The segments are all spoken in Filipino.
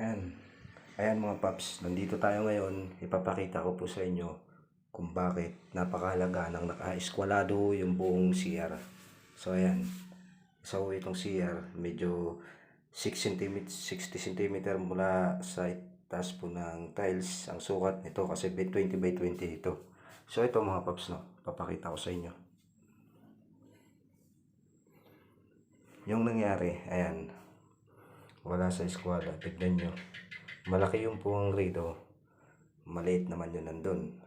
Ayan. Ayan mga paps, nandito tayo ngayon. Ipapakita ko po sa inyo kung bakit napakahalaga ng naka-eskwalado yung buong CR. So ayan. So itong CR, medyo 6 cm, 60 cm mula sa taas po ng tiles ang sukat nito kasi 20 by 20 ito. So ito mga paps, no, papakita ko sa inyo. Yung nangyari, ayan. Wala sa eskwela, tignan nyo. Malaki yung puwang rito, maliit naman yun nandun.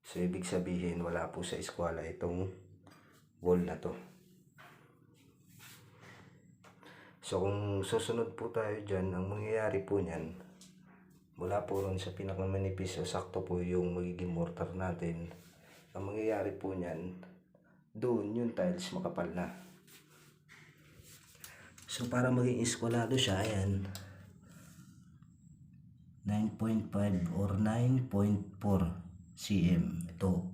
So ibig sabihin wala po sa eskwela itong wall na to. So kung susunod po tayo dyan, ang mangyayari po nyan, mula po ron sa pinakamanipis, sakto po yung magiging mortar natin. Ang mangyayari po nyan, doon yung tiles makapal na. So para maging eskwalado siya, ayan, 9.5 or 9.4 cm ito.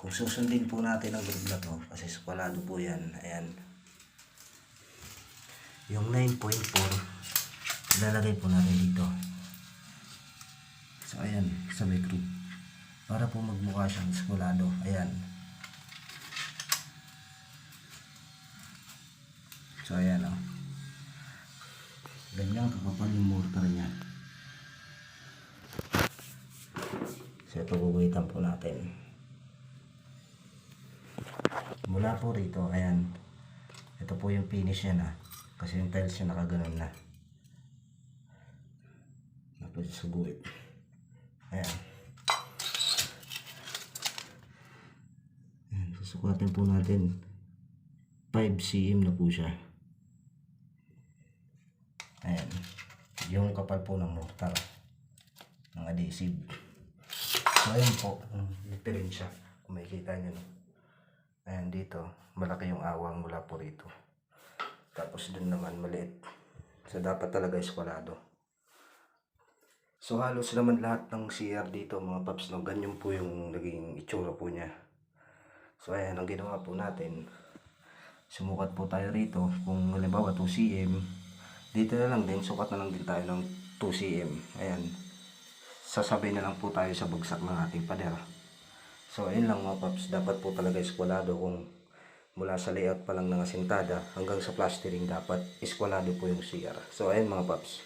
Kung susundin po natin ang grid na to, kasi eskwalado po yan, ayan, yung 9.4 ilalagay po natin dito. So ayan, sa may grid, para po magmukha siyang eskwalado. Ayan. So ayan, oh, ganyan kakapal yung mortar niya. So ito, guguhitan po natin. Mula po rito, ayan, ito po yung finish niya na, kasi yung tiles niya nakaganon na. Tapos sa guhit, ayan. Ayan, susukatin po natin 5 cm na po siya. Ayan, yung kapal po ng mortar ng adhesive. So ayan po ang diferensya, kung makikita nyo, no? Ayan, dito malaki yung awang mula po rito, tapos dun naman maliit. So dapat talaga eskwalado. So halos naman lahat ng CR dito mga paps, no, ganyan po yung naging itsura po niya. So ayan, ang ginawa po natin, sumukat po tayo rito. Kung halimbawa 2 cm, dito na lang din, sukat na lang din tayo ng 2 cm. Ayan, sasabay na lang po tayo sa bagsak ng ating pader. So ayun lang mga paps, dapat po talaga eskwalado. Kung mula sa layout pa lang ng asintada hanggang sa plastering, dapat eskwalado po yung CR. So ayun mga paps.